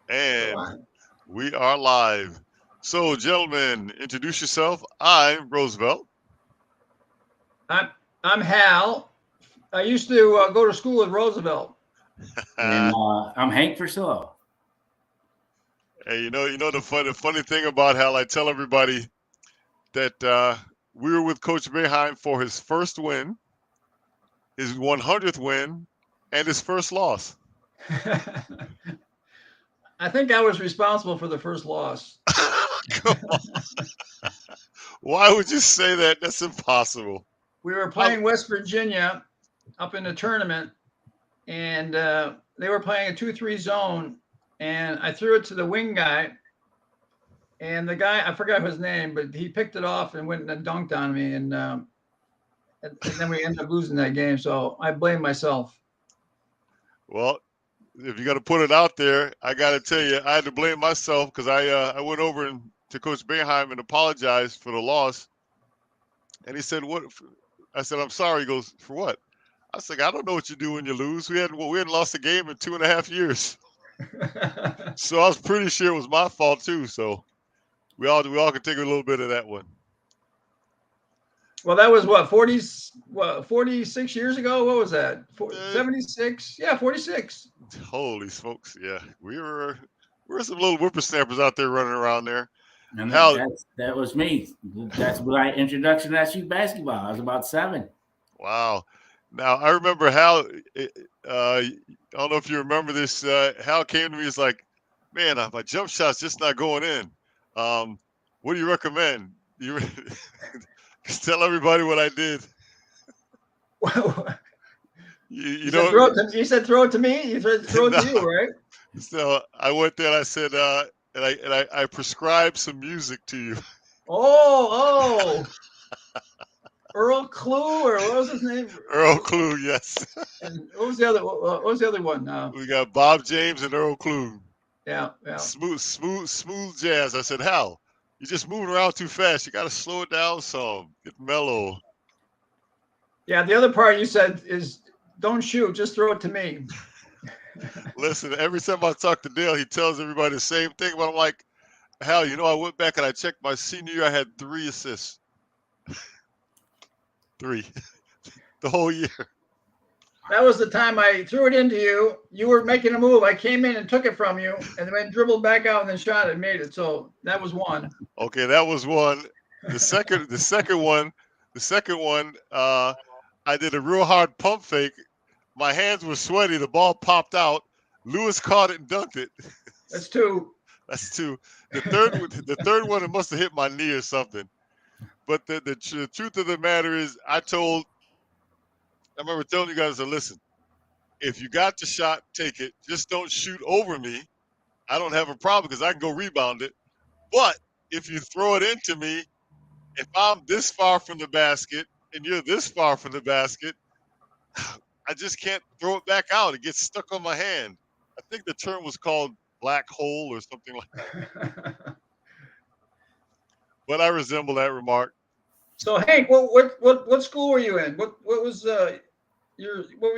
Go And on. we are live. So, gentlemen, introduce yourself. I'm Roosevelt. I'm I'm Hal. I used to go to school at Roosevelt. And I'm Hank Versillo. Hey, you know the funny thing about how I tell everybody that we were with Coach Beheim for his first win, his 100th win, and his first loss. I think I was responsible for the first loss. Come on. Why would you say that? That's impossible. We were I, playing West Virginia up in the tournament, and they were playing a 2-3 zone, and I threw it to the wing guy, and the guy I forgot his name, but he picked it off and went and dunked on me, and then we ended up losing that game. So I blame myself. well, if you got to put it out there, I got to tell you, I had to blame myself because I went over to Coach Beheim and apologized for the loss. And he said, "What?" I said, "I'm sorry." He goes, "For what?" I said, "I don't know what you do when you lose. We hadn't lost a game in 2.5 years, so I was pretty sure it was my fault too. So we all can take a little bit of that one. Well, that was what 40, 46 years ago. What was that? Uh, 76? Yeah, 46. Holy smokes, yeah, we were some little whippersnappers out there running around there. And Hal, that was me. That's my introduction to SU basketball. I was about 7. wow. Now I remember Hal. I don't know if you remember this. Hal came to me. He's like, "Man, my jump shot's just not going in. Um, what do you recommend? You just tell everybody what I did. You You said know." throw it to, you said throw it to me. You said throw it No. to you, right? So I went there and I said, I prescribed some music to you. Oh, Earl Clue, or what was his name? Earl Clue, yes. And what was the other? What was the other one? We got Bob James and Earl Clue. Yeah, yeah, Smooth jazz. I said, Hal, you're just moving around too fast. You got to slow it down some. Get mellow. yeah. The other part you said is don't shoot, just throw it to me. Listen, every time I talk to Dale, he tells everybody the same thing. But I'm like, Hal, I went back and I checked my senior year. I had 3 assists. Three. The whole year. That was the time I threw it into you. You were making a move. I came in and took it from you, and then dribbled back out and then shot it, and made it. So that was one. Okay, that was one. The second one, I did a real hard pump fake. My hands were sweaty. The ball popped out. Lewis caught it and dunked it. That's two. That's two. The third one, it must have hit my knee or something. But the truth of the matter is, I remember telling you guys to listen. If you got the shot, take it. Just don't shoot over me. I don't have a problem because I can go rebound it. But if you throw it into me, if I'm this far from the basket and you're this far from the basket, I just can't throw it back out. It gets stuck on my hand. I think the term was called black hole or something like that. But I resemble that remark. So Hank, what school were you in? What was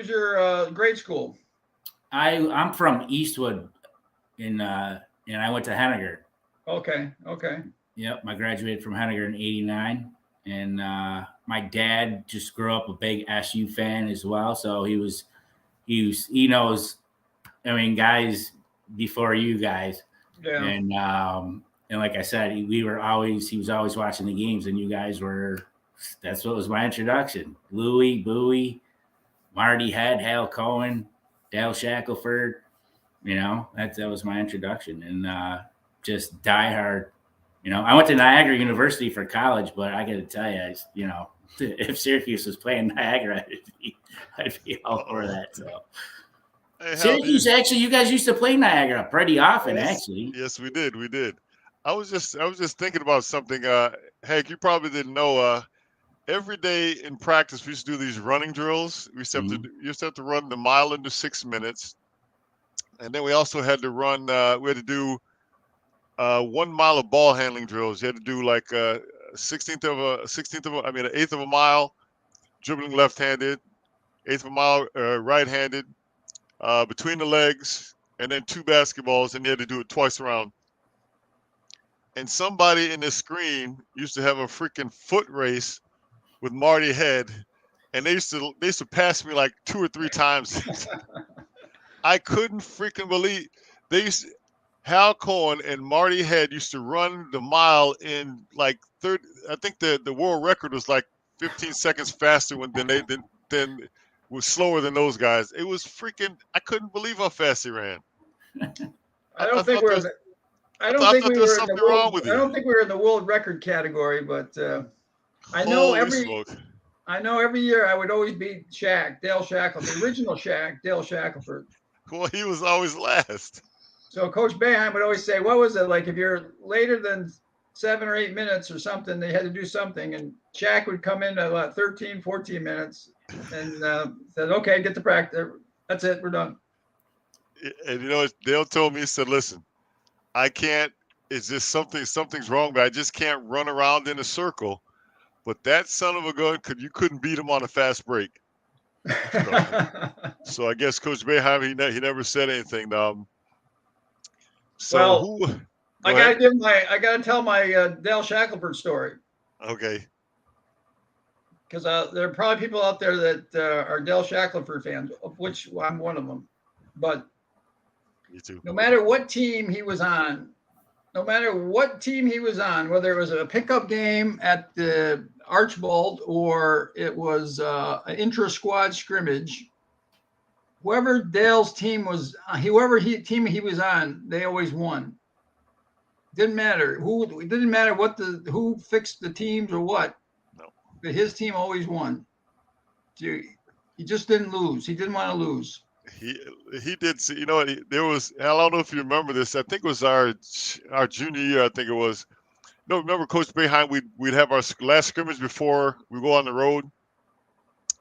your grade school? I'm from Eastwood, and I went to Henniger. Okay, okay. Yep, I graduated from Henniger in '89, and my dad just grew up a big SU fan as well. So he knows. I mean, guys before you guys, Yeah. and like I said, he was always watching the games, and you guys were. That's what was my introduction. Louie, Bowie, Marty Head, Hal Cohen, Dale Shackelford. That was my introduction, and just diehard. I went to Niagara University for college, but I got to tell you, if Syracuse was playing Niagara, I'd be all over Uh-oh. that. So Hey, Hal, Syracuse, actually, you guys used to play Niagara pretty often, yes, actually. yes, we did, we did. I was just thinking about something. Hank, you probably didn't know. Every day in practice, we used to do these running drills. Mhm. You used to have to run the mile into 6 minutes, and then we also had to run. We had to do 1 mile of ball handling drills. You had to do like I mean, an eighth of a mile dribbling left-handed, eighth of a mile right-handed, between the legs, and then 2 basketballs, and you had to do it twice around. And somebody in the screen used to have a freaking foot race with Marty Head, and they used to pass me like 2 or 3 times. I couldn't freaking believe Hal Cohen and Marty Head used to run the mile in like 30. I think the world record was like 15 seconds faster than was slower than those guys. It was freaking. I couldn't believe how fast he ran. I don't think we were in the world record category, but I know every year I would always beat Shaq, Dale Shackelford, the original Shaq, Dale Shackelford. Well, he was always last. So Coach Boeheim would always say, what was it? Like if you're later than 7 or 8 minutes or something, they had to do something. And Shaq would come in at about 13, 14 minutes and said, okay, get to practice. That's it. We're done. And Dale told me, he said, listen, I can't, it's just something's wrong, but I just can't run around in a circle. But that son of a gun, you couldn't beat him on a fast break. So I guess Coach Boeheim, he never said anything. I gotta tell my Dale Shackelford story. Okay. Because there are probably people out there that are Dale Shackelford fans, of which I'm one of them. But me too. No matter what team he was on, whether it was a pickup game at the Archbold or it was an intra-squad scrimmage, whoever Dale's team was, team he was on, they always won. Didn't matter who fixed the teams or what. No. But his team always won. He just didn't lose. He didn't want to lose. He did. There was. I don't know if you remember this. I think it was our junior year. I think it was. No, remember Coach Boeheim? We'd have our last scrimmage before we go on the road,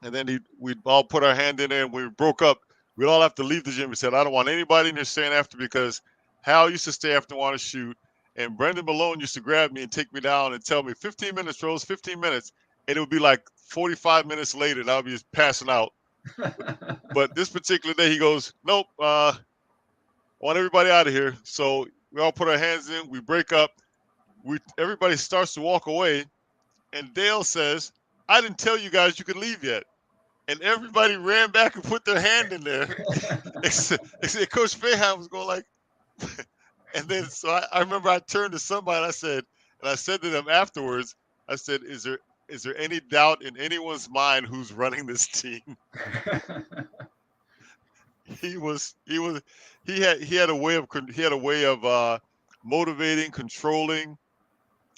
and then we'd all put our hand in there. And we broke up. We'd all have to leave the gym. He said, "I don't want anybody in there staying after," because Hal used to stay after and want to shoot, and Brendan Malone used to grab me and take me down and tell me 15 minutes, Rose, 15 minutes, and it would be like 45 minutes later, and I would be just passing out. But this particular day, he goes, nope, I want everybody out of here. So we all put our hands in, we break up, everybody starts to walk away, and Dale says, I didn't tell you guys you could leave yet. And everybody ran back and put their hand in there. Except Coach Boeheim was going like, and then so I remember I turned to somebody and I said to them afterwards, I said, is there any doubt in anyone's mind who's running this team? He had a way of motivating, controlling.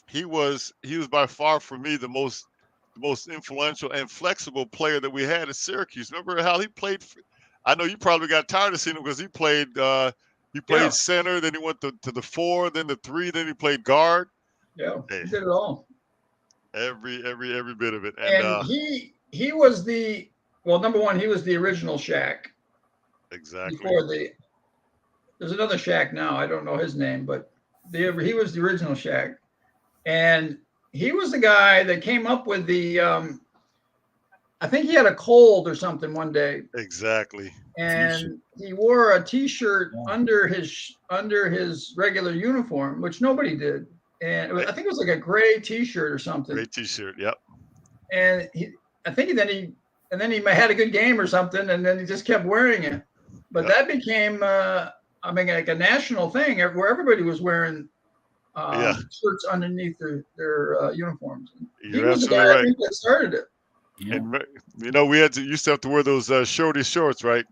He was by far for me the most influential and flexible player that we had at Syracuse. Remember how he played? I know you probably got tired of seeing him because he played center, then he went to the 4, then the 3, then he played guard. Yeah, he did it all. Every bit of it. And he was number one, he was the original Shaq. Exactly. There's another Shaq now. I don't know his name, but he was the original Shaq. And he was the guy that came up with the I think he had a cold or something one day. Exactly. And T-shirt. He wore a T-shirt under his regular uniform, which nobody did. And I think it was like a gray T-shirt or something. Gray T-shirt, yep. And then he had a good game or something, and then he just kept wearing it. But that became, like a national thing where everybody was wearing shirts underneath their uniforms. He was the guy, right. I think, that started it. Yeah. And we used to have to wear those shorty shorts, right?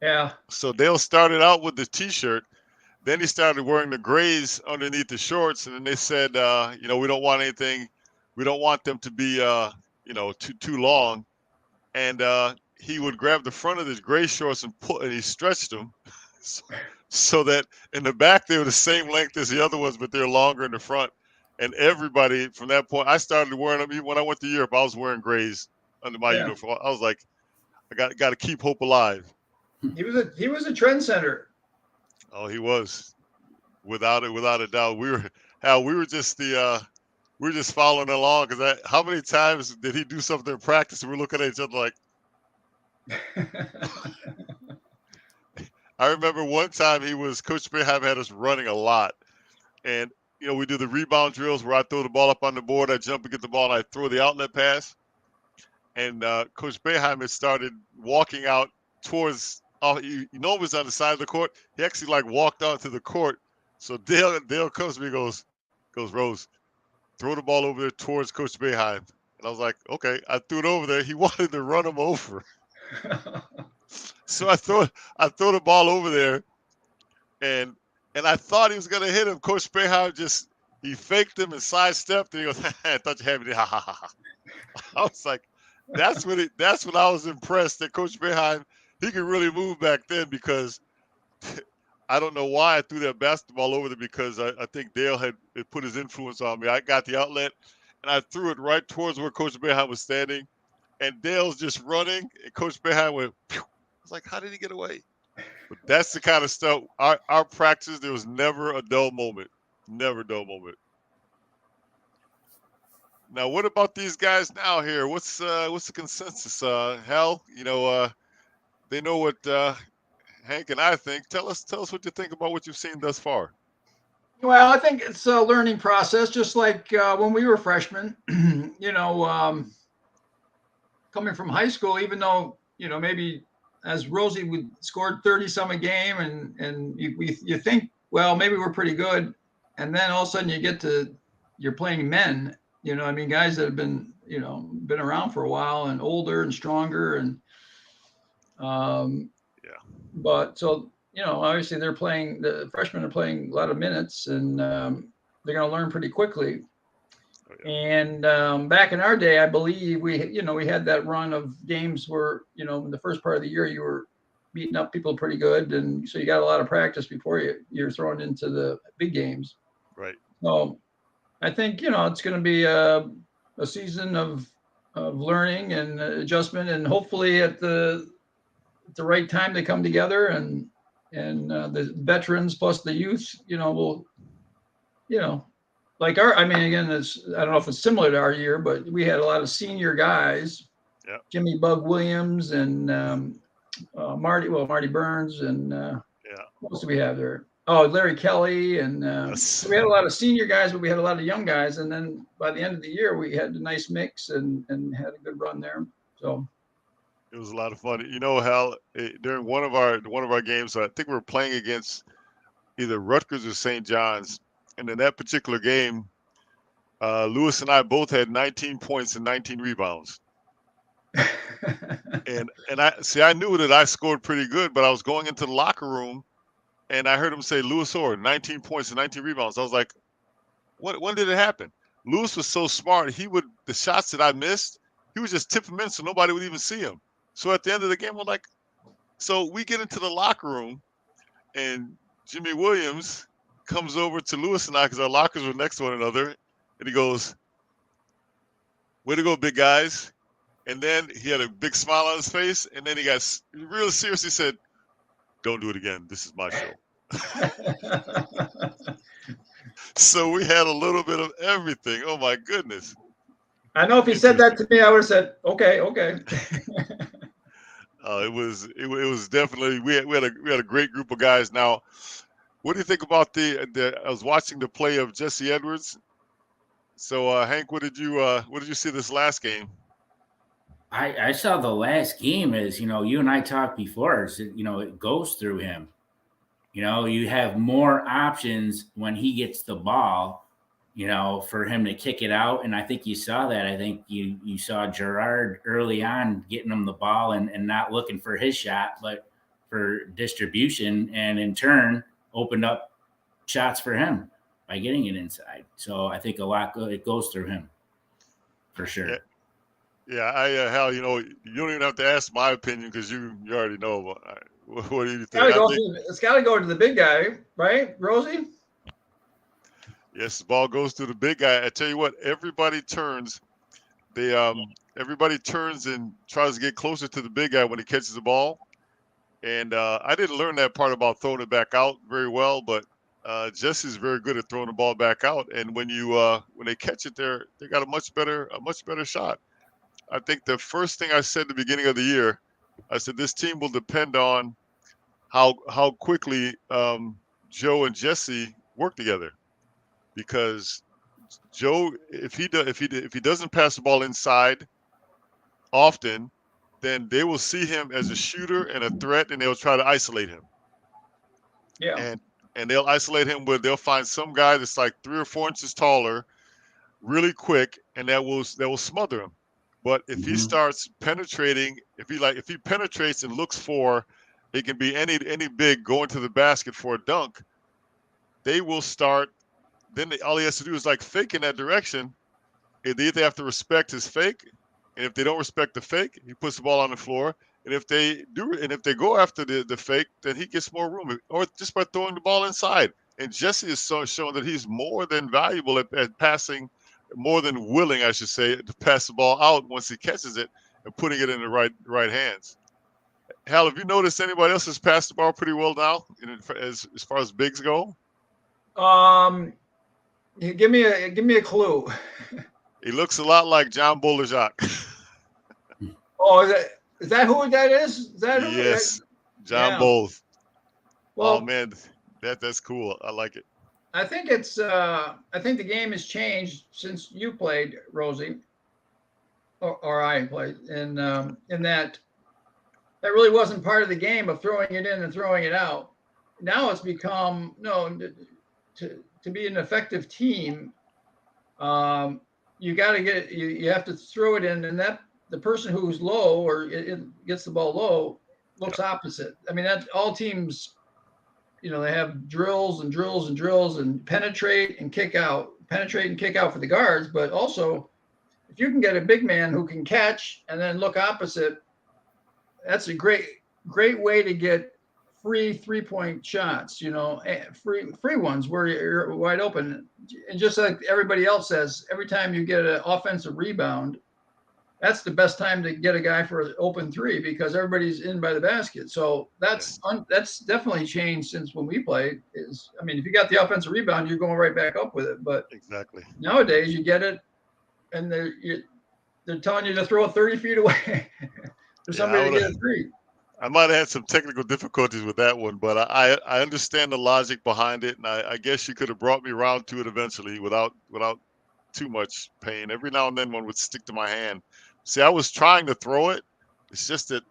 Yeah. So Dale started out with the T-shirt. Then he started wearing the grays underneath the shorts, and then they said, we don't want anything. We don't want them to be, too long. And he would grab the front of his gray shorts and he stretched them so that in the back they were the same length as the other ones, but they're longer in the front. And everybody from that point, I started wearing them. Even when I went to Europe, I was wearing grays under my uniform. I was like, I got to keep hope alive. He was a trendsetter. Oh, he was, without a doubt. We were just following along because how many times did he do something in practice and we're looking at each other like, I remember one time Coach Boeheim had us running a lot. And, we do the rebound drills where I throw the ball up on the board, I jump and get the ball, and I throw the outlet pass. And Coach Boeheim had started walking out towards, it was on the side of the court. He actually walked out to the court. So Dale comes to me and goes, Rose, throw the ball over there towards Coach Boeheim. And I was like, okay. I threw it over there. He wanted to run him over. So I throw the ball over there, and I thought he was gonna hit him. Coach Boeheim he faked him and sidestepped, and he goes, I thought you had me. Ha ha ha. I was like, that's when I was impressed that Coach Boeheim, he could really move back then, because I don't know why I threw that basketball over there, because I think Dale had put his influence on me. I got the outlet, and I threw it right towards where Coach Boeheim was standing, and Dale's just running, and Coach Boeheim went, pew. I was like, how did he get away? But that's the kind of stuff, our practice, there was never a dull moment. Never a dull moment. Now, what about these guys now here? What's the consensus? Hal, they know what Hank and I think. Tell us what you think about what you've seen thus far. Well, I think it's a learning process, just like when we were freshmen. Coming from high school, even though maybe as Rosie would scored 30 some a game, and you think, well, maybe we're pretty good, and then all of a sudden you're playing men. Guys that have been around for a while and older and stronger, and But so obviously the freshmen are playing a lot of minutes, and they're going to learn pretty quickly. And back in our day, I believe we had that run of games where, in the first part of the year, you were beating up people pretty good. And so you got a lot of practice before you're thrown into the big games. Right. So I think, it's going to be a season of learning and adjustment, and hopefully at the right time they come together, and the veterans plus the youth, will, like again, I don't know if it's similar to our year, but we had a lot of senior guys. Yeah. Jimmy Bug Williams and Marty Burns, and what else do we have there? Oh, Larry Kelly, and Yes. So we had a lot of senior guys, but we had a lot of young guys. And then by the end of the year, we had a nice mix and had a good run there. So it was a lot of fun. Hal, during one of our games, I think we were playing against either Rutgers or St. John's. And in that particular game, Lewis and I both had 19 points and 19 rebounds. and I knew that I scored pretty good, but I was going into the locker room, and I heard him say, Lewis Orr, 19 points and 19 rebounds. I was like, when did it happen? Lewis was so smart. The shots that I missed, he would just tip them in so nobody would even see him. So at the end of the game, we're like, so we get into the locker room, and Jimmy Williams comes over to Lewis and I, because our lockers were next to one another, and he goes, way to go, big guys. And then he had a big smile on his face, and then he got real serious. He said, don't do it again. This is my show. So we had a little bit of everything. Oh, my goodness. I know if he said that to me, I would have said, okay. It was definitely, we had a great group of guys. Now, what do you think about I was watching the play of Jesse Edwards. So Hank, what did you see this last game? I saw the last game as, you and I talked before, it goes through him. You have more options when he gets the ball, for him to kick it out. And I think you saw that. I think you saw Gerard early on getting him the ball and not looking for his shot, but for distribution, and in turn opened up shots for him by getting it inside. So I think it goes through him for sure. Yeah, Hal, you don't even have to ask my opinion, because you already know. What do you think? It's got to go to the big guy, right, Rosie? Yes, the ball goes to the big guy. I tell you what, everybody turns. Everybody turns and tries to get closer to the big guy when he catches the ball. And I didn't learn that part about throwing it back out very well, but Jesse's very good at throwing the ball back out. And when they catch it, they got a much better shot. I think the first thing I said at the beginning of the year, I said this team will depend on how quickly Joe and Jesse work together, because Joe, if he doesn't pass the ball inside often, then they will see him as a shooter and a threat, and they'll try to isolate him. Yeah. And they'll isolate him where they'll find some guy that's like 3 or 4 inches taller, really quick, and that will smother him. But if he starts penetrating, if he penetrates and looks for, it can be any big going to the basket for a dunk, they will start. Then all he has to do is like fake in that direction. And they either have to respect his fake, and if they don't respect the fake, he puts the ball on the floor. And if they do, and if they go after the fake, then he gets more room, or just by throwing the ball inside. And Jesse is showing that he's more than valuable at passing, more than willing, I should say, to pass the ball out once he catches it and putting it in the right hands. Hal, have you noticed anybody else has passed the ball pretty well now, as far as bigs go? Give me a clue. He looks a lot like John Boulajac. Oh, is that who that is? Is that who? Yes, John Bowles. Well, oh man, that's cool. I like it. I think it's. I think the game has changed since you played, Rosie, or I played, in that really wasn't part of the game of throwing it in and throwing it out. Now it's become to be an effective team. You got to get you have to throw it in, and that the person who's low or it gets the ball low looks opposite. I mean, that's all teams. They have drills and penetrate and kick out for the guards. But also, if you can get a big man who can catch and then look opposite, that's a great way to get free 3-point shots, free ones where you're wide open. And just like everybody else says, every time you get an offensive rebound, that's the best time to get a guy for an open three, because everybody's in by the basket. So that's definitely changed since when we played. If you got the offensive rebound, you're going right back up with it. But exactly nowadays you get it, and they're telling you to throw it 30 feet away for somebody to get a three. I might have had some technical difficulties with that one, but I understand the logic behind it, and I guess you could have brought me around to it eventually without too much pain. Every now and then one would stick to my hand. See, I was trying to throw it. It's just that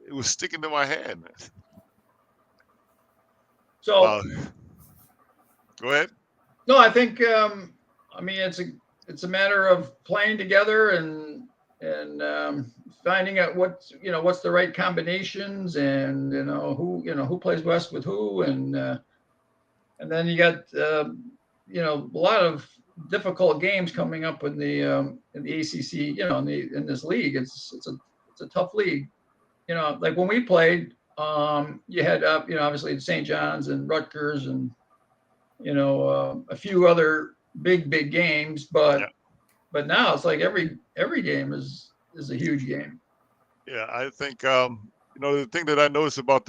it was sticking to my hand. So, go ahead. No, I think it's a matter of playing together and finding out what's the right combinations, and who plays best with who, and then you got a lot of difficult games coming up in the ACC, in this league. It's a tough league. Like when we played, you had obviously St. John's and Rutgers and a few other big games, but now it's like every game is a huge game. Yeah, I think the thing that I noticed about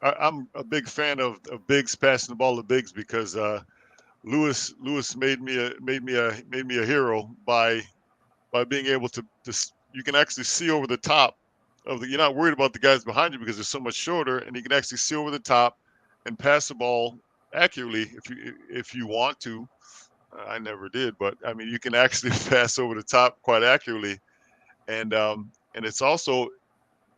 I'm a big fan of bigs passing the ball to bigs, because Lewis made me a hero by being able to you can actually see over the top of you're not worried about the guys behind you because they're so much shorter, and you can actually see over the top and pass the ball accurately if you want to. I never did, but I mean you can actually pass over the top quite accurately, and it's also,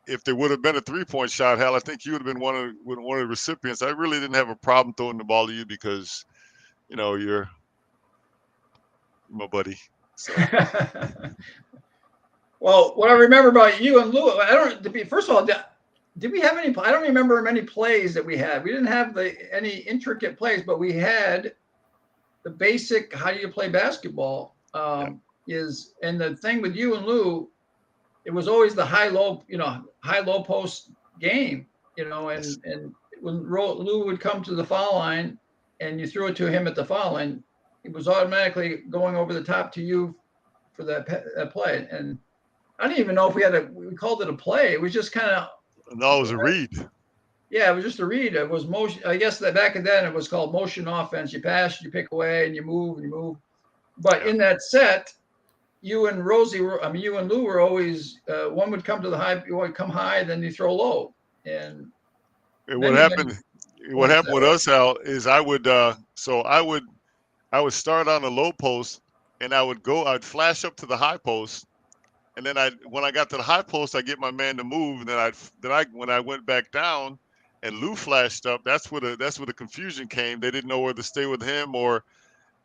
if there would have been a 3-point shot, Hal, I think you would have been one of the recipients. I really didn't have a problem throwing the ball to you because you're my buddy. So. Well, what I remember about you and Lou, first of all, did we have any? I don't remember many plays that we had. We didn't have any intricate plays, but we had the basic how do you play basketball and the thing with you and Lou, it was always the high-low post game, and when Lou would come to the foul line and you threw it to him at the foul line, it was automatically going over the top to you for that play. And I didn't even know if we called it a play. It was just kind of. No, it was a read. Yeah, it was just a read. It was motion. I guess that back then it was called motion offense. You pass, you pick away, and you move. But in that set, you and you and Lou were always one would come to the high, you would come high, then you throw low, and And Many, many what points happened that with way. us, Hal, is I would I would start on the low post and I'd flash up to the high post. And then when I got to the high post, I get my man to move. And when I went back down and Lou flashed up, that's where the confusion came. They didn't know whether to stay with him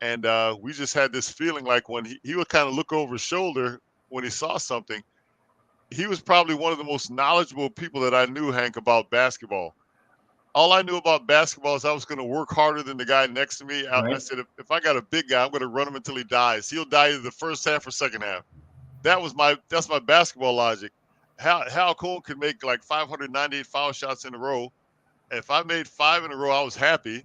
and we just had this feeling like when he would kind of look over his shoulder when he saw something. He was probably one of the most knowledgeable people that I knew, Hank, about basketball. All I knew about basketball is I was going to work harder than the guy next to me. I Right. said, if I got a big guy, I'm going to run him until he dies. He'll die either the first half or second half. That's my basketball logic. Hal Cole could make like 598 foul shots in a row. And if I made 5 in a row, I was happy.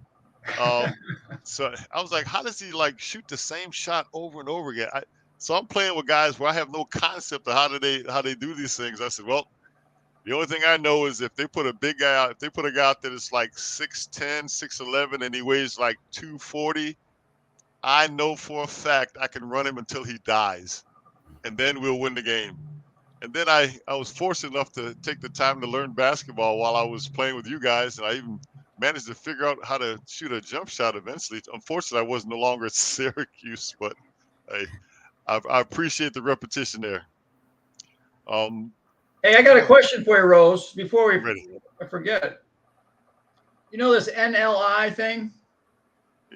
So I was like, how does he like shoot the same shot over and over again? So I'm playing with guys where I have no concept of how they do these things. I said, well, the only thing I know is if they put a big guy out, if they put a guy out there that's like 6'10", 6'11", and he weighs like 240, I know for a fact I can run him until he dies, and then we'll win the game. And then I was fortunate enough to take the time to learn basketball while I was playing with you guys, and I even managed to figure out how to shoot a jump shot eventually. Unfortunately, I was no longer at Syracuse, but I appreciate the repetition there. Hey, I got a question for you, Rose, before I forget. You know this NLI thing?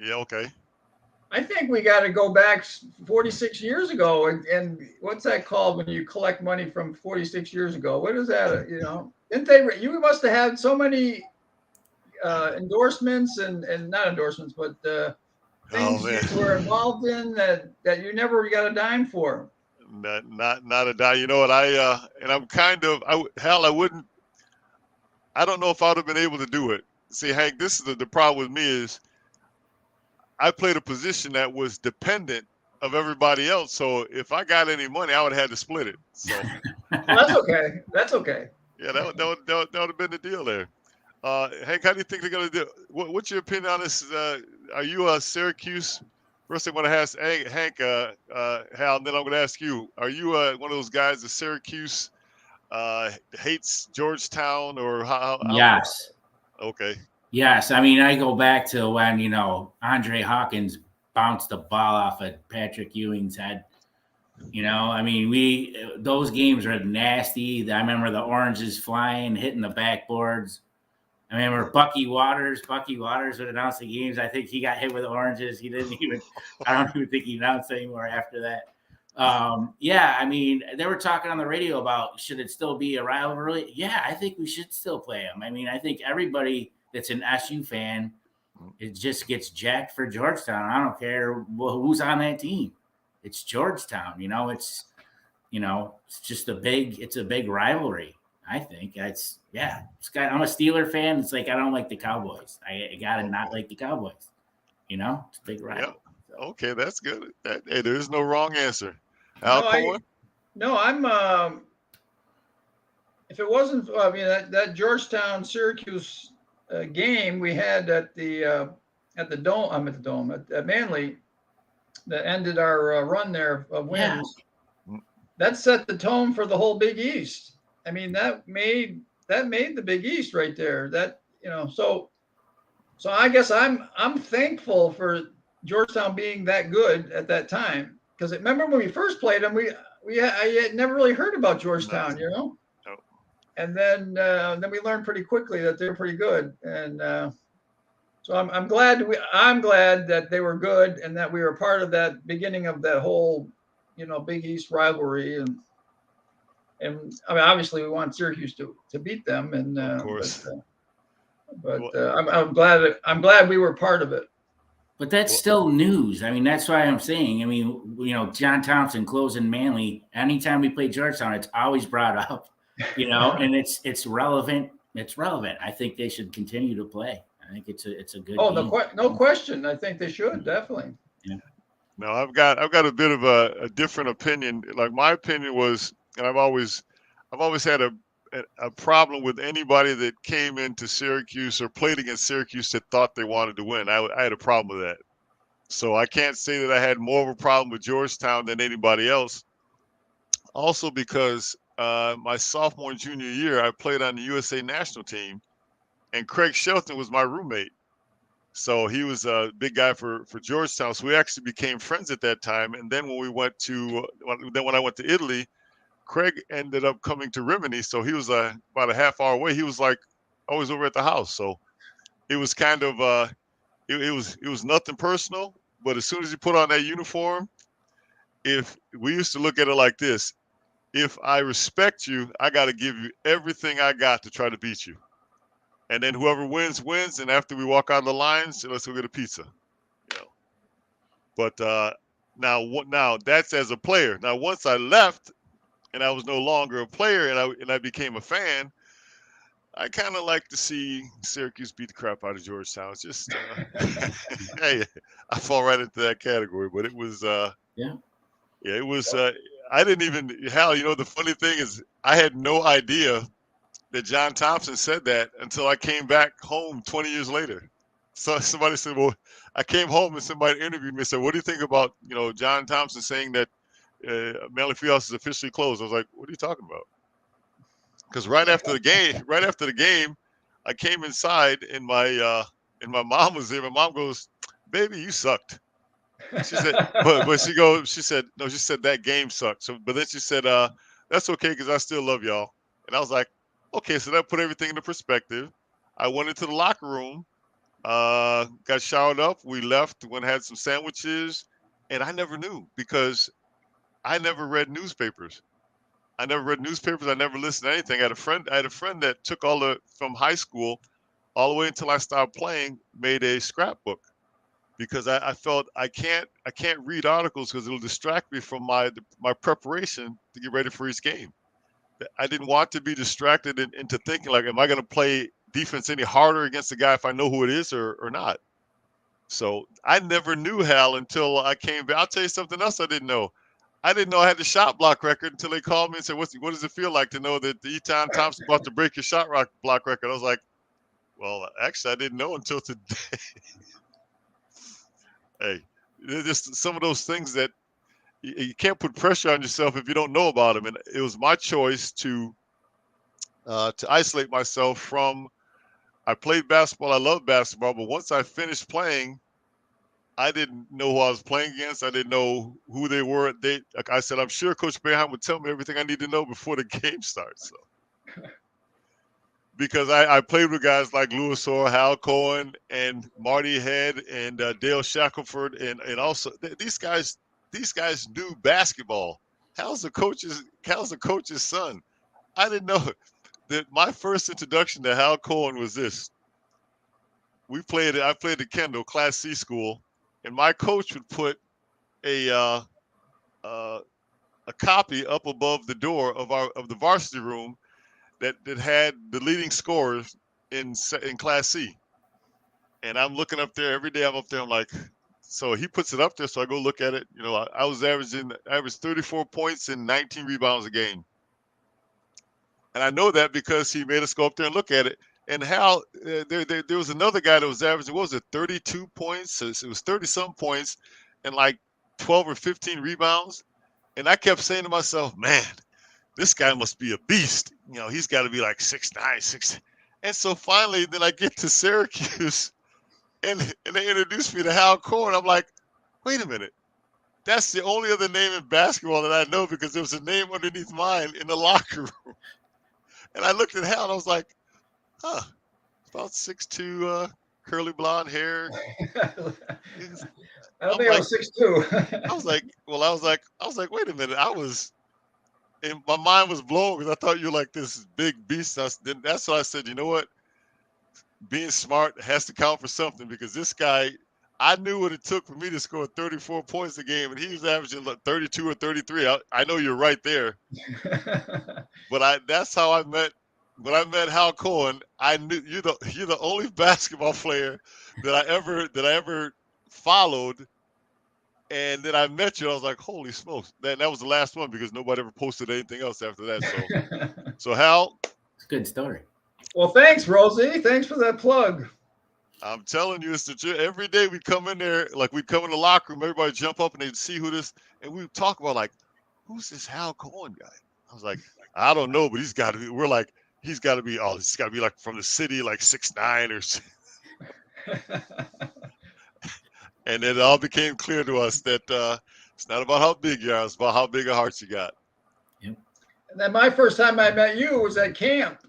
Yeah, okay. I think we got to go back 46 years ago. And what's that called when you collect money from 46 years ago? What is that? You know, didn't they? You must have had so many endorsements and not endorsements, but things you were involved in that you never got a dime for. Not a dime. You know what? And I'm kind of I wouldn't. I don't know if I would have been able to do it. See, Hank, this is the problem with me is I played a position that was dependent of everybody else. So if I got any money, I would have had to split it. So well, that's okay. That's okay. Yeah, that would have been the deal there. Hank, how do you think they're going to do? What's your opinion on this? Are you a Syracuse? First, I want to ask Hank, Hal, and then I'm going to ask you. Are you one of those guys that Syracuse hates Georgetown or how? Yes. Okay. Yes. I mean, I go back to when, Andre Hawkins bounced the ball off of Patrick Ewing's head. I mean, those games are nasty. I remember the oranges flying, hitting the backboards. I remember Bucky Waters would announce the games. I think he got hit with oranges. I don't even think he announced anymore after that. Yeah, I mean, they were talking on the radio about should it still be a rivalry? Yeah, I think we should still play them. I mean, I think everybody that's an SU fan, it just gets jacked for Georgetown. I don't care who's on that team. It's Georgetown, it's just it's a big rivalry. I think I'm a Steeler fan. It's like, I don't like the Cowboys. I got to not like the Cowboys, it's a big rivalry. Yeah. So. Okay. That's good. Hey, there is no wrong answer. I'm, if it wasn't, that Georgetown Syracuse game we had at the Dome, at Manly, that ended our run there of wins. Yeah. That set the tone for the whole Big East. I mean, that made the Big East right there. So I guess I'm thankful for Georgetown being that good at that time, because remember when we first played them, I had never really heard about Georgetown, No. And then we learned pretty quickly that they're pretty good, and so I'm glad that they were good and that we were part of that beginning of that whole Big East rivalry, and I mean, obviously we want Syracuse to beat them, and of course. I'm glad we were part of it. But that's still news. I mean, that's why I'm saying. I mean, John Thompson closing Manly. Anytime we play Georgetown, it's always brought up. And it's relevant. It's relevant. I think they should continue to play. I think it's a good. Oh, no question. I think they should definitely. Yeah. No, I've got a bit of a different opinion. Like, my opinion was, and I've always had a problem with anybody that came into Syracuse or played against Syracuse that thought they wanted to win. I had a problem with that. So I can't say that I had more of a problem with Georgetown than anybody else. Also because my sophomore and junior year, I played on the USA national team. and Craig Shelton was my roommate. So he was a big guy for Georgetown. So we actually became friends at that time. And then when I went to Italy, Craig ended up coming to Rimini. So he was about a half hour away. He was like always over at the house. So it was kind of it was nothing personal. But as soon as you put on that uniform, if we used to look at it like this, if I respect you, I got to give you everything I got to try to beat you. And then whoever wins, wins. And after we walk out of the lines, let's go get a pizza. You know. But now that's as a player. Now once I left and I was no longer a player and I became a fan, I kind of like to see Syracuse beat the crap out of Georgetown. It's just hey, I fall right into that category. But it was it was I didn't even Hal. You know, the funny thing is I had no idea that John Thompson said that until I came back home 20 years later. So somebody said, well, I came home and somebody interviewed me and said, what do you think about, John Thompson saying that Manley Fieldhouse is officially closed? I was like, what are you talking about? Because right after the game, I came inside and my mom was there. My mom goes, baby, you sucked. She said, she said that game sucked. So, but then she said, that's okay because I still love y'all. And I was like, okay, so that put everything into perspective. I went into the locker room, got showered up. We left, went and had some sandwiches, and I never knew because I never read newspapers. I never listened to anything. I had a friend that took from high school all the way until I stopped playing, made a scrapbook because I felt I can't read articles because it'll distract me from my preparation to get ready for each game. I didn't want to be distracted into thinking like, am I going to play defense any harder against the guy if I know who it is or not? So I never knew Hal until I came back. I'll tell you something else I didn't know. I didn't know I had the shot block record until they called me and said, what does it feel like to know that the Eton Thompson about to break your shot block record? I was like, well, actually, I didn't know until today. Hey, there's just some of those things that you can't put pressure on yourself if you don't know about them. And it was my choice to isolate myself from. I played basketball. I love basketball, but once I finished playing, I didn't know who I was playing against. I didn't know who they were. Like I said, I'm sure Coach Boeheim would tell me everything I need to know before the game starts. So. Because I played with guys like Louis Orr, Hal Cohen, and Marty Head, and Dale Shackelford, and also these guys knew basketball. Hal's the coach's son. I didn't know that my first introduction to Hal Cohen was this. I played at Kendall, Class C school, and my coach would put a copy up above the door of the varsity room that had the leading scorers in Class C. And I'm looking up there every day. I'm up there. I'm like, so he puts it up there. So I go look at it. I was averaged 34 points and 19 rebounds a game. And I know that because he made us go up there and look at it. And Hal, there was another guy that was averaging, 32 points? It was 30-some points and like 12 or 15 rebounds. And I kept saying to myself, man, this guy must be a beast. He's got to be like 6'9", 6'10". And so finally, then I get to Syracuse, and they introduced me to Hal Cohen. I'm like, wait a minute. That's the only other name in basketball that I know because there was a name underneath mine in the locker room. And I looked at Hal, and I was like, huh, about 6'2", curly blonde hair. I don't think I was 6'2". I was like, wait a minute. And my mind was blown because I thought you were like this big beast. That's why I said, you know what? Being smart has to count for something because this guy, I knew what it took for me to score 34 points a game, and he was averaging like 32 or 33. I know you're right there. But that's how I met. When I met Hal Cohen, I knew you're the only basketball player that I ever followed. And then I met you. I was like, holy smokes. That was the last one because nobody ever posted anything else after that. So Hal. It's a good story. Well, thanks, Rosie. Thanks for that plug. I'm telling you, it's the truth. Every day we'd come in there, like we'd come in the locker room, everybody jump up and they'd see who this, and we'd talk about like, who's this Hal Cohen guy? I was like, I don't know, but he's got to be. We're like, he's got to be like from the city, like 6'9" or. And it all became clear to us that it's not about how big you are; it's about how big a heart you got. And then my first time I met you was at camp.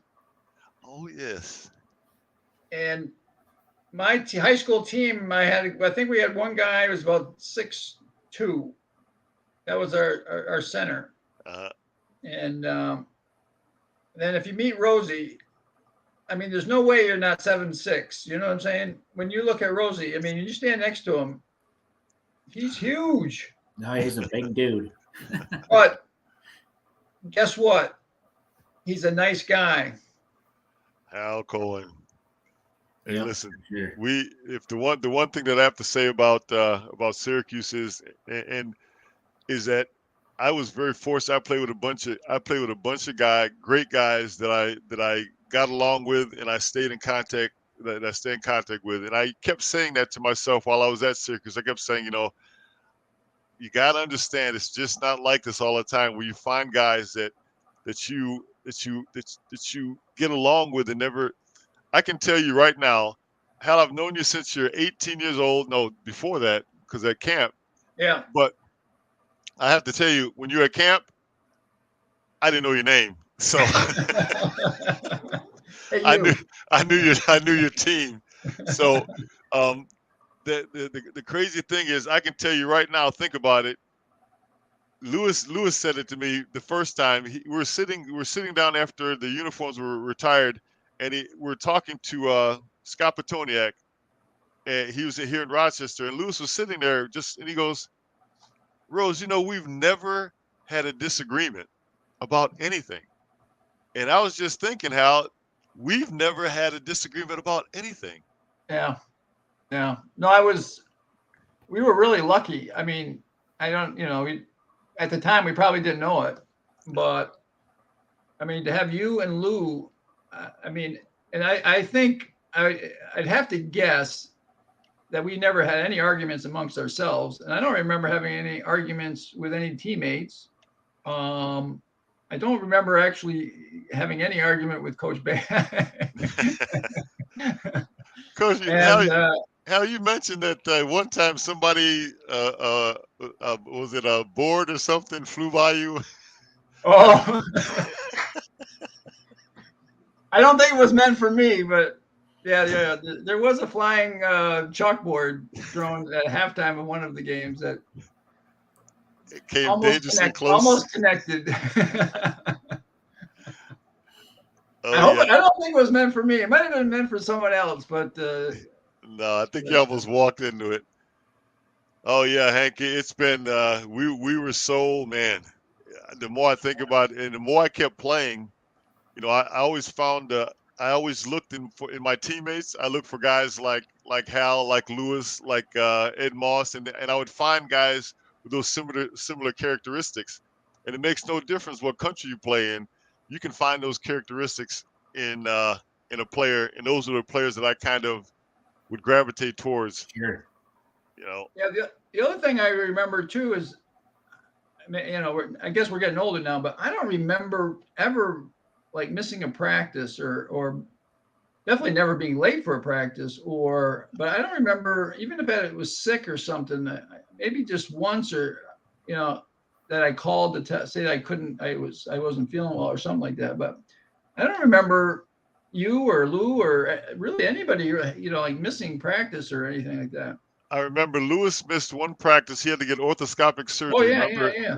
Oh yes. And my high school team, I think we had one guy who was about 6'2". That was our center. And then if you meet Rosie, I mean, there's no way you're not 7'6". You know what I'm saying? When you look at Rosie, I mean, you stand next to him, he's huge. No, he's a big dude. But guess what? He's a nice guy. Hal Cohen. Hey, Yep, listen, sure. the one thing that I have to say about Syracuse is that I was very fortunate. I played with a bunch of great guys that I got along with, and I stayed in contact. That I stay in contact with, and I kept saying that to myself while I was at Syracuse. I kept saying, you got to understand, it's just not like this all the time. Where you find guys that you get along with and never. I can tell you right now, Hal, I've known you since you're 18 years old. No, before that, because at camp. Yeah. But I have to tell you, when you're at camp, I didn't know your name, so Hey, I knew your team. So the crazy thing is, I can tell you right now. Think about it. Lewis said it to me the first time. We were sitting down after the uniforms were retired, and we're talking to Scott Petoniak, and he was here in Rochester, and Lewis was sitting there and he goes, Rose, we've never had a disagreement about anything. And I was just thinking how we've never had a disagreement about anything. Yeah. Yeah. No, we were really lucky. I mean, I don't, at the time we probably didn't know it, but I mean, to have you and Lou, I mean, and I think I'd have to guess that we never had any arguments amongst ourselves. And I don't remember having any arguments with any teammates. I don't remember actually having any argument with Coach Bay. Coach, how you mentioned that one time somebody, was it a board or something, flew by you? Oh, I don't think it was meant for me, but yeah. There was a flying chalkboard thrown at halftime of one of the games that it came dangerously close. Almost connected. Oh, I don't think it was meant for me. It might have been meant for someone else, but no, I think you almost walked into it. Oh yeah, Hank, it's been we were so, man. The more I think about it, and the more I kept playing, I always found I always looked in my teammates. I looked for guys like Hal, like Lewis, like Ed Moss, and I would find guys with those similar characteristics. And it makes no difference what country you play in. You can find those characteristics in a player, and those are the players that I kind of would gravitate towards. Sure. Yeah. The other thing I remember too is, I guess we're getting older now, but I don't remember ever like missing a practice or definitely never being late for a practice but I don't remember, even if I was sick or something, maybe just once or, that I called to say that I wasn't feeling well or something like that. But I don't remember you or Lou or really anybody, like missing practice or anything like that. I remember Lewis missed one practice. He had to get orthoscopic surgery. Oh, yeah, remember? Yeah.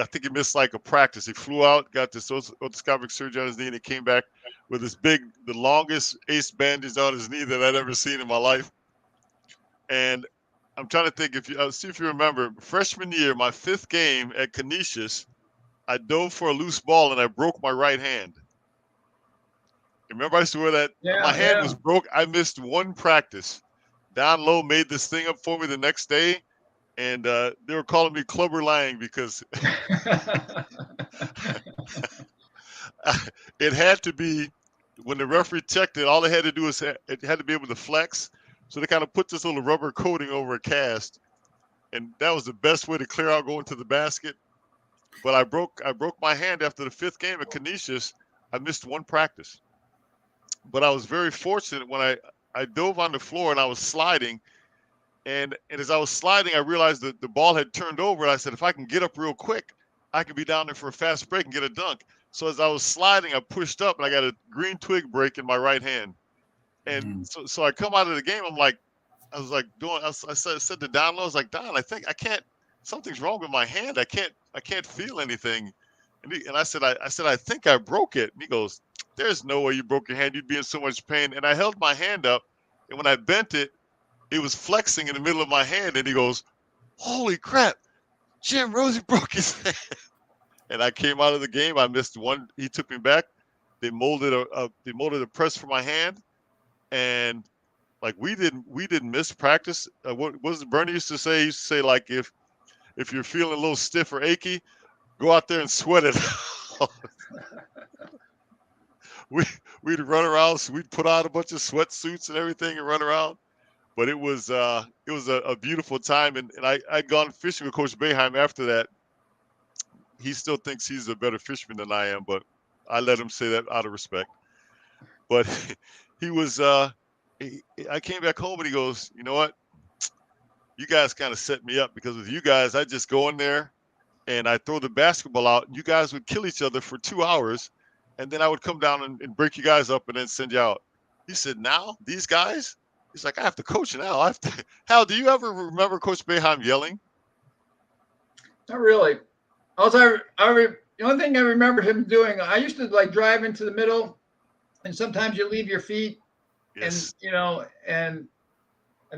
I think he missed like a practice. He flew out, got this orthoscopic surgery on his knee, and he came back with the longest ace bandage on his knee that I'd ever seen in my life. And I'm trying to think see if you remember, freshman year, my 5th game at Canisius, I dove for a loose ball and I broke my right hand. Remember I swear that my hand was broke. I missed one practice. Don Lowe made this thing up for me the next day, and they were calling me Clubber Lang because it had to be, when the referee checked it, all they had to do is it had to be able to flex. So they kind of put this little rubber coating over a cast, and that was the best way to clear out going to the basket. But I broke my hand after the 5th game at Canisius I missed one practice. But I was very fortunate when I dove on the floor and I was sliding. And as I was sliding, I realized that the ball had turned over. And I said, if I can get up real quick, I can be down there for a fast break and get a dunk. So as I was sliding, I pushed up and I got a green twig break in my right hand. And so I come out of the game. I said to Don Lowe, I was like, Don, I can't, something's wrong with my hand. I can't feel anything. And I said, I think I broke it. And he goes, there's no way you broke your hand. You'd be in so much pain. And I held my hand up, and when I bent it, it was flexing in the middle of my hand. And he goes, holy crap, Jim Rosie broke his hand. And I came out of the game. I missed one. He took me back. They molded a press for my hand, and like we didn't miss practice. What was it Bernie used to say? He used to say, like, if you're feeling a little stiff or achy, go out there and sweat it. We'd run around. So we'd put on a bunch of sweatsuits and everything and run around. But it was a beautiful time. And I'd gone fishing with Coach Boeheim after that. He still thinks he's a better fisherman than I am, but I let him say that out of respect. But he was. I came back home and he goes, you know what? You guys kind of set me up, because with you guys, I just go in there and I throw the basketball out, and you guys would kill each other for 2 hours, and then I would come down and break you guys up and then send you out. He said, now these guys, he's like, I have to coach now. Hal, do you ever remember Coach Boeheim yelling? Not really. Also, the only thing I remember him doing, I used to like drive into the middle, and sometimes you leave your feet, Yes. and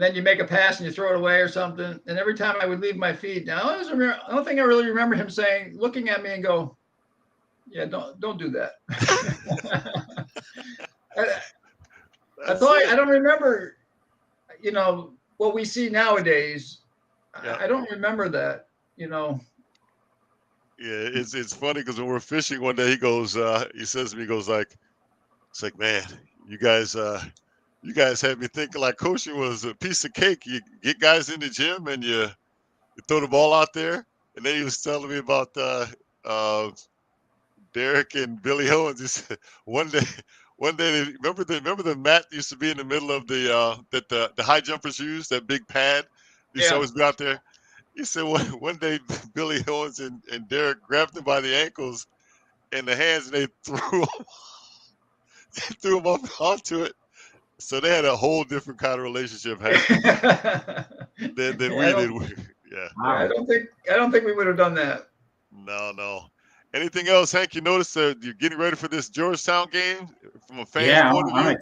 then you make a pass and you throw it away or something. And every time I would leave my feet, now I don't think I really remember him looking at me and go, yeah, don't do that. I don't remember, what we see nowadays. Yeah. I don't remember that, Yeah, it's funny because when we're fishing one day, he says to me, it's like, man, you guys had me thinking like coaching was a piece of cake. You get guys in the gym and you throw the ball out there. And then he was telling me about Derek and Billy Owens. He said one day remember the mat used to be in the middle of the high jumpers used, that big pad used to always be out there. He said one day Billy Owens and Derek grabbed him by the ankles and the hands, and they threw him up onto it. So they had a whole different kind of relationship than we did. Yeah. I don't think we would have done that. No. Anything else, Hank? You notice you're getting ready for this Georgetown game from a fan point of view?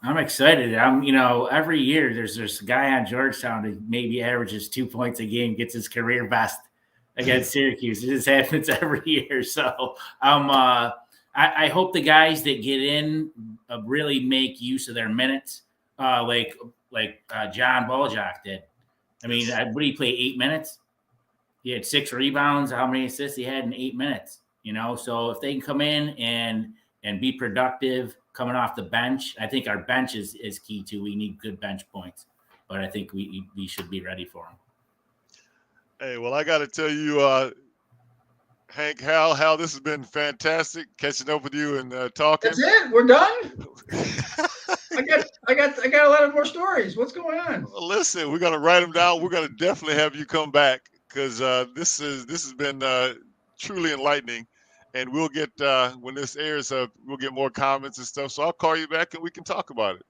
I'm excited. Every year there's a guy on Georgetown that maybe averages 2 points a game, gets his career best against Syracuse. It just happens every year. So I hope the guys that get in really make use of their minutes, like John Boljak did. I mean, what did he play, 8 minutes? He had 6 rebounds. How many assists he had in 8 minutes? So if they can come in and be productive coming off the bench, I think our bench is key too. We need good bench points, but I think we should be ready for them. Hey, well, I got to tell you, Hank, Hal, this has been fantastic catching up with you and talking. That's it. We're done. I got a lot of more stories. What's going on? Well, listen, we're gonna write them down. We're gonna definitely have you come back, because this has been truly enlightening. And we'll get when this airs, we'll get more comments and stuff. So I'll call you back and we can talk about it.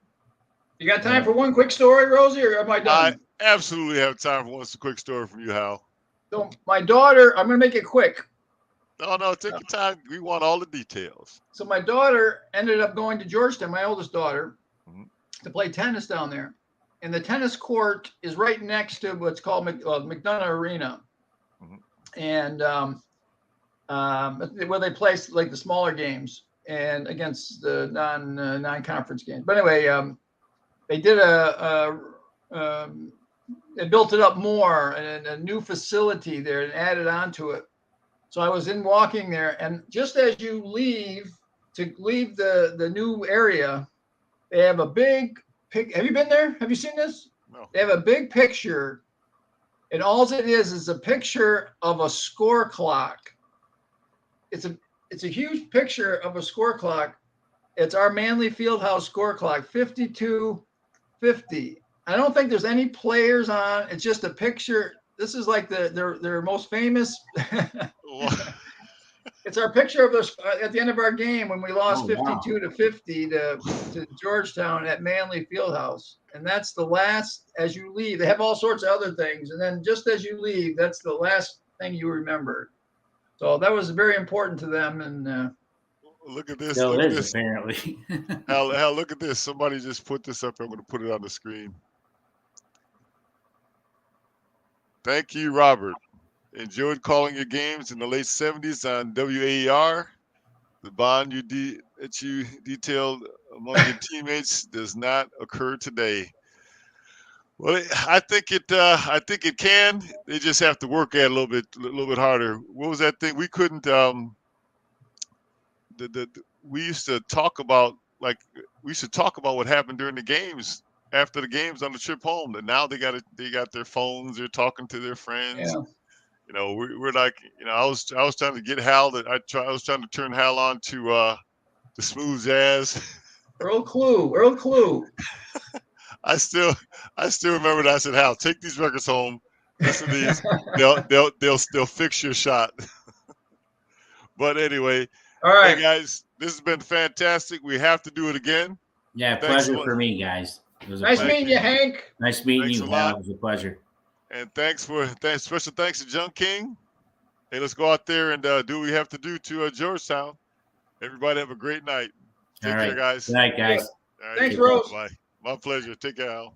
You got time for one quick story, Rosie, or am I done? I absolutely have time for one quick story from you, Hal. So my daughter, I'm going to make it quick. No, take your time. We want all the details. So my daughter ended up going to Georgetown, my oldest daughter, to play tennis down there. And the tennis court is right next to what's called McDonough Arena. And where they play like the smaller games and against the non-conference games. But anyway, they did they built it up more and a new facility there and added on to it. So I was walking there, and just as you leave the new area, they have a big have you been there? Have you seen this? No. They have a big picture, and all it is a picture of a score clock. It's it's a huge picture of a score clock. It's our Manly Fieldhouse score clock, 52-50. I don't think there's any players on. It's just a picture. This is like their most famous. It's our picture of us at the end of our game when we lost 52-50 to Georgetown at Manly Fieldhouse. And that's the last, as you leave. They have all sorts of other things. And then just as you leave, that's the last thing you remember. So that was very important to them. And look at this. Still Look at is, this. apparently. Hal, look at this. Somebody just put this up. I'm going to put it on the screen. Thank you, Robert. Enjoyed calling your games in the late 70s on WAER. The bond that you detailed among your teammates does not occur today. Well, I think it can. They just have to work at it a little bit harder. What was that thing? We couldn't. We used to talk about what happened during the games, after the games on the trip home. And now they got their phones. They're talking to their friends. yeah. You know, we're like, you know, I was trying to get Hal I was trying to turn Hal on to the smooth jazz. Earl Clue. I still remember that. I said, Hal, take these records home. Listen to these. They'll fix your shot. But anyway, All right, hey guys, this has been fantastic. We have to do it again. Yeah, Thanks pleasure for me, guys. It was a nice pleasure. meeting you, Hank. Nice meeting Thanks you, a lot. Hal. It was a pleasure. And special thanks to Junk King. Hey, let's go out there and do what we have to do to Georgetown. Everybody have a great night. Take care, guys. Good night, guys. All right, Thanks, Rose. Bye. My pleasure. Take care, Al.